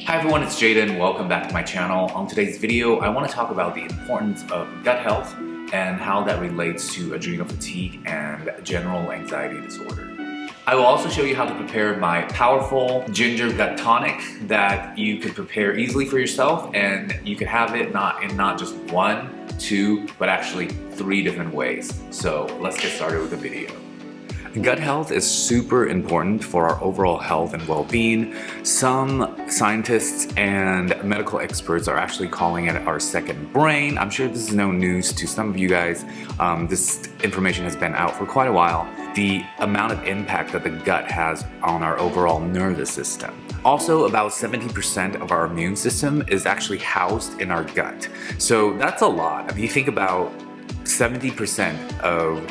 Hi everyone, it's Jaden. Welcome back to my channel. On today's video, I want to talk about the importance of gut health and how that relates to adrenal fatigue and general anxiety disorder. I will also show you how to prepare my powerful Ginger Gut Tonic that you can prepare easily for yourself, and you can have it not just one, two, but actually 3 different ways. So let's get started with the video. Gut health is super important for our overall health and well-being. Some scientists and medical experts are actually calling it our second brain. I'm sure this is no news to some of you guys. This information has been out for quite a while. The amount of impact that the gut has on our overall nervous system. Also, about 70% of our immune system is actually housed in our gut. So that's a lot. If you think about 70% of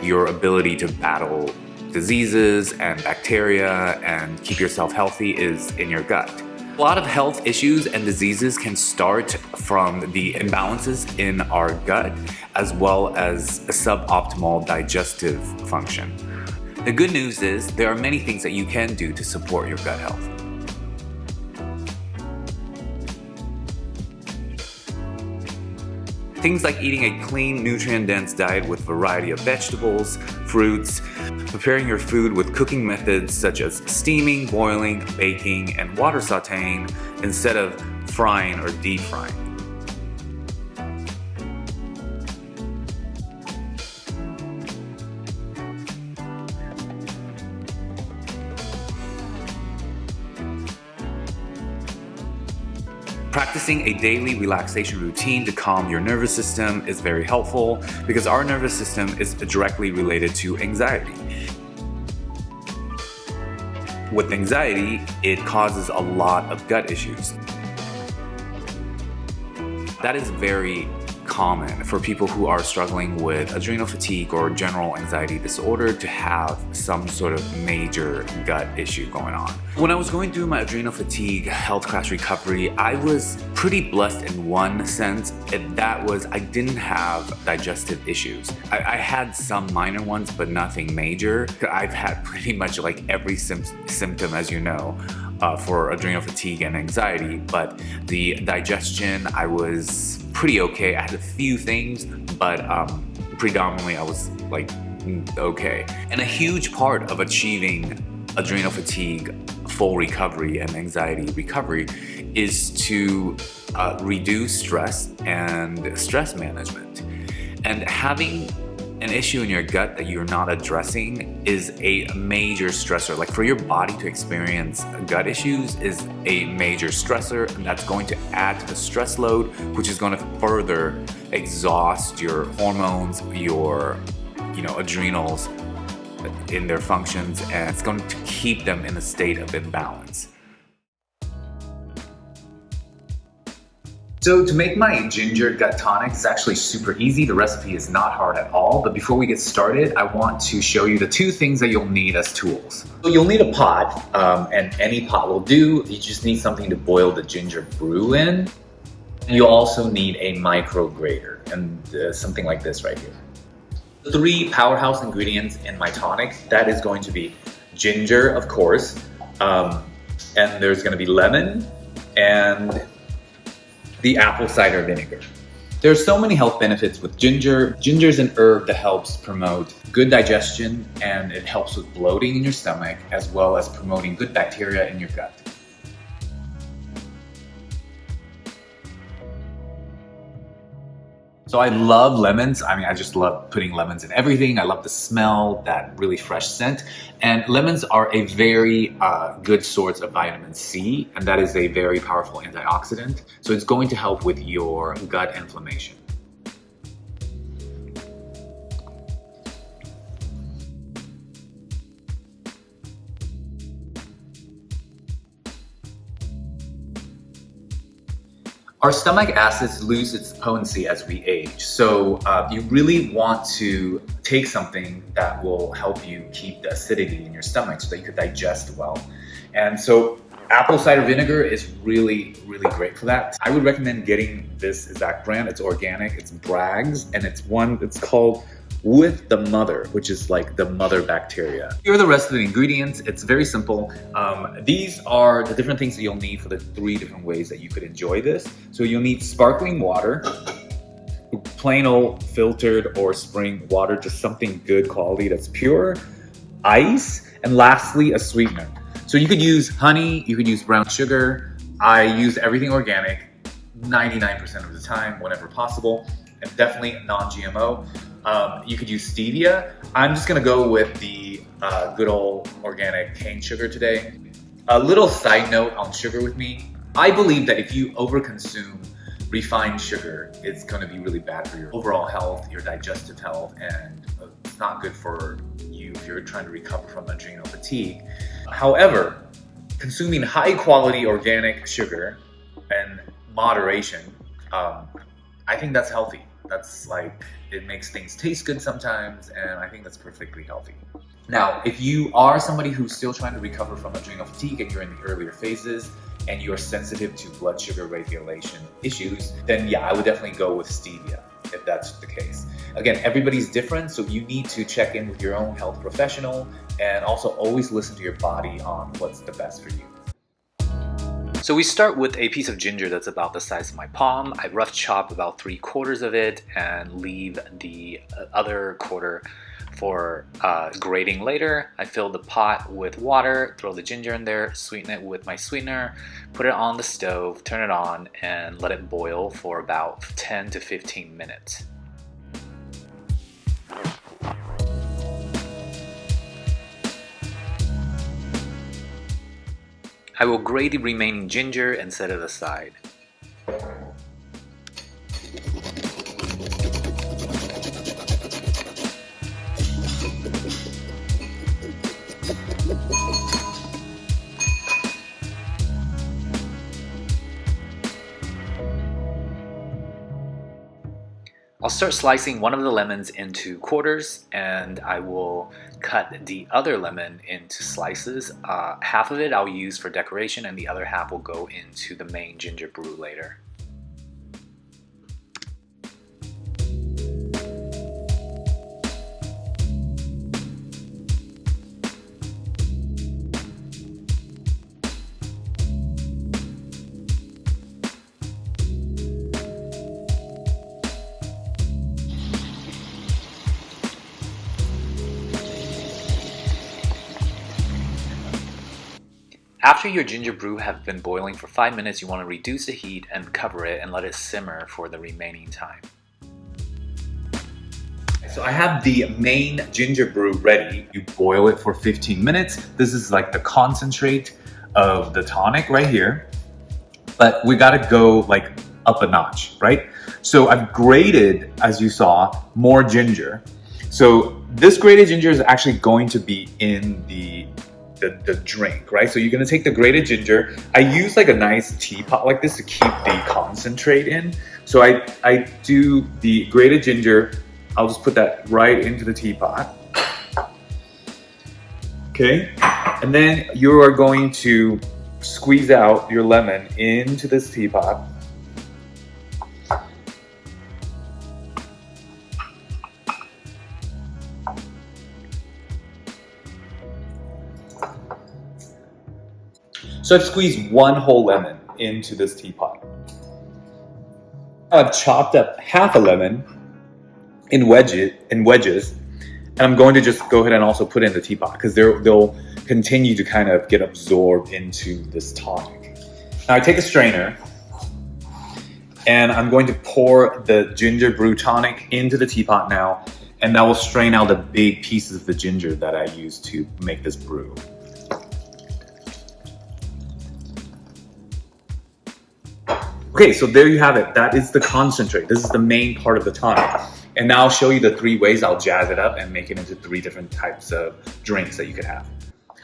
your ability to battle diseases and bacteria and keep yourself healthy is in your gut. A lot of health issues and diseases can start from the imbalances in our gut, as well as a suboptimal digestive function. The good news is there are many things that you can do to support your gut health. Things like eating a clean, nutrient-dense diet with a variety of vegetables, fruits, preparing your food with cooking methods such as steaming, boiling, baking, and water sauteing instead of frying or deep frying. Practicing a daily relaxation routine to calm your nervous system is very helpful because our nervous system is directly related to anxiety. With anxiety, it causes a lot of gut issues. That is very common for people who are struggling with adrenal fatigue or general anxiety disorder to have some sort of major gut issue going on. When I was going through my adrenal fatigue health crash recovery, I was pretty blessed in one sense, and that was I didn't have digestive issues. I had some minor ones, but nothing major. I've had pretty much every symptom, as you know, for adrenal fatigue and anxiety, but the digestion, I was pretty okay. I had a few things, but predominantly I was okay. And a huge part of achieving adrenal fatigue full recovery and anxiety recovery is to reduce stress and stress management. And having an issue in your gut that you're not addressing is a major stressor. For your body to experience gut issues is a major stressor, and that's going to add to the stress load, which is going to further exhaust your hormones, your adrenals in their functions, and it's going to keep them in a state of imbalance. So to make my Ginger Gut Tonic is actually super easy. The recipe is not hard at all. But before we get started, I want to show you the 2 things that you'll need as tools. So you'll need a pot, and any pot will do. You just need something to boil the ginger brew in. And you'll also need a micro grater, and something like this right here. The 3 powerhouse ingredients in my tonic, that is going to be ginger, of course, and there's going to be lemon, and the apple cider vinegar. There's so many health benefits with ginger. Ginger is an herb that helps promote good digestion, and it helps with bloating in your stomach, as well as promoting good bacteria in your gut. So I love lemons. I just love putting lemons in everything. I love the smell, that really fresh scent. And lemons are a very good source of vitamin C, and that is a very powerful antioxidant. So it's going to help with your gut inflammation. Our stomach acids lose its potency as we age. So you really want to take something that will help you keep the acidity in your stomach so that you can digest well. And so apple cider vinegar is really, really great for that. I would recommend getting this exact brand. It's organic, it's Bragg's, and it's called with the mother, which is like the mother bacteria. Here are the rest of the ingredients. It's very simple. These are the different things that you'll need for the 3 different ways that you could enjoy this. So you'll need sparkling water, plain old filtered or spring water, just something good quality that's pure, ice, and lastly, a sweetener. So you could use honey, you could use brown sugar. I use everything organic 99% of the time, whenever possible, and definitely non-GMO. You could use stevia. I'm just gonna go with the good old organic cane sugar today. A little side note on sugar with me. I believe that if you overconsume refined sugar, it's gonna be really bad for your overall health, your digestive health, and it's not good for you if you're trying to recover from adrenal fatigue. However, consuming high quality organic sugar in moderation, I think that's healthy. That's like, it makes things taste good sometimes, and I think that's perfectly healthy. Now, if you are somebody who's still trying to recover from adrenal fatigue and you're in the earlier phases and you're sensitive to blood sugar regulation issues, then yeah, I would definitely go with stevia if that's the case. Again, everybody's different, so you need to check in with your own health professional and also always listen to your body on what's the best for you. So we start with a piece of ginger that's about the size of my palm. I rough chop about 3/4 of it and leave the other quarter for grating later. I fill the pot with water, throw the ginger in there, sweeten it with my sweetener, put it on the stove, turn it on, and let it boil for about 10 to 15 minutes. I will grate the remaining ginger and set it aside. I'll start slicing one of the lemons into quarters, and I will cut the other lemon into slices. Half of it I'll use for decoration, and the other half will go into the main ginger brew later. After your ginger brew have been boiling for 5 minutes, you want to reduce the heat and cover it and let it simmer for the remaining time. So I have the main ginger brew ready. You boil it for 15 minutes. This is like the concentrate of the tonic right here. But we gotta go like up a notch, right? So I've grated, as you saw, more ginger. So this grated ginger is actually going to be in the drink, right? So you're gonna take the grated ginger. I use like a nice teapot like this to keep the concentrate in. So I do the grated ginger. I'll just put that right into the teapot. Okay, and then you are going to squeeze out your lemon into this teapot. So I've squeezed one whole lemon into this teapot. I've chopped up half a lemon in wedges, and I'm going to just go ahead and also put it in the teapot because they'll continue to kind of get absorbed into this tonic. Now I take a strainer and I'm going to pour the ginger brew tonic into the teapot now, and that will strain out the big pieces of the ginger that I used to make this brew. Okay, so there you have it. That is the concentrate. This is the main part of the tonic. And now I'll show you the 3 ways I'll jazz it up and make it into 3 different types of drinks that you could have.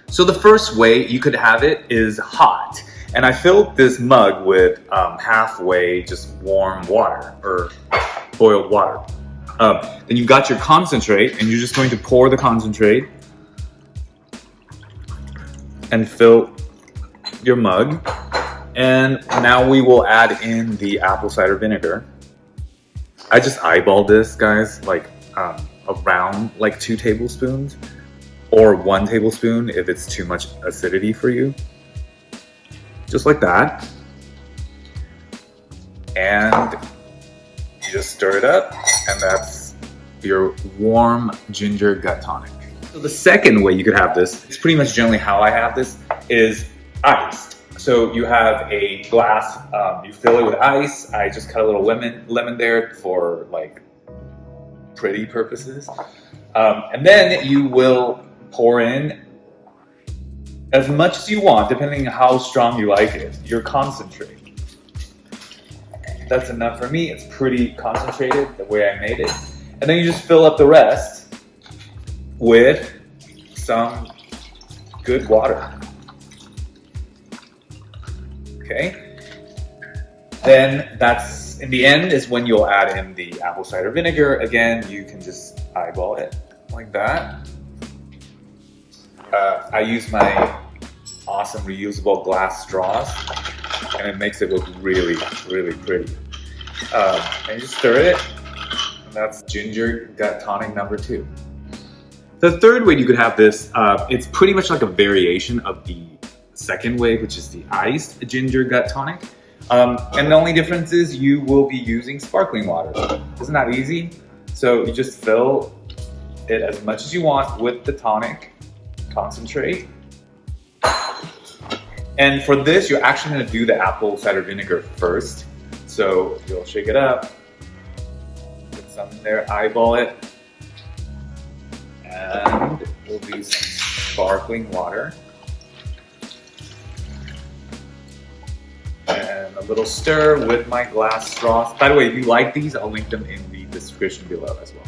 So the first way you could have it is hot. And I filled this mug with halfway just warm water or boiled water. Then you've got your concentrate, and you're just going to pour the concentrate and fill your mug. And now we will add in the apple cider vinegar. I just eyeballed this, guys. Like, around like 2 tablespoons or 1 tablespoon if it's too much acidity for you. Just like that. And you just stir it up, and that's your warm ginger gut tonic. So the second way you could have this, it's pretty much generally how I have this, is iced. So you have a glass, you fill it with ice. I just cut a little lemon there for like pretty purposes. And then you will pour in as much as you want, depending on how strong you like it, your concentrate. That's enough for me. It's pretty concentrated the way I made it. And then you just fill up the rest with some good water. Okay. Then that's, in the end, is when you'll add in the apple cider vinegar. Again, you can just eyeball it like that. I use my awesome reusable glass straws, and it makes it look really, really pretty. And you just stir it, and that's ginger gut tonic number 2. The third way you could have this, it's pretty much like a variation of the second way, which is the iced ginger gut tonic. And the only difference is you will be using sparkling water. Isn't that easy? So you just fill it as much as you want with the tonic concentrate. And for this, you're actually going to do the apple cider vinegar first. So you'll shake it up, put some in there, eyeball it, and we'll do some sparkling water. And a little stir with my glass straws. By the way, if you like these, I'll link them in the description below as well.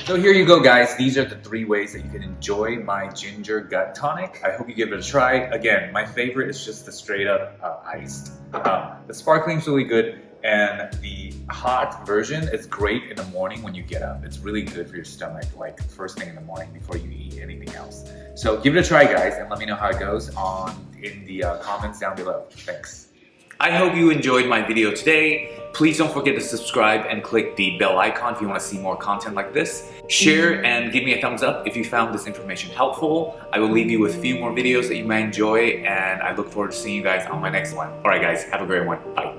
So here you go, guys. These are the 3 ways that you can enjoy my ginger gut tonic. I hope you give it a try. Again, my favorite is just the straight up iced. The sparkling is really good, and the hot version is great in the morning when you get up. It's really good for your stomach, like first thing in the morning before you eat anything else. So give it a try, guys, and let me know how it goes in the comments down below. Thanks. I hope you enjoyed my video today. Please don't forget to subscribe and click the bell icon if you want to see more content like this. Share and give me a thumbs up if you found this information helpful. I will leave you with a few more videos that you might enjoy, and I look forward to seeing you guys on my next one. Alright guys, have a great one. Bye.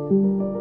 Thank you.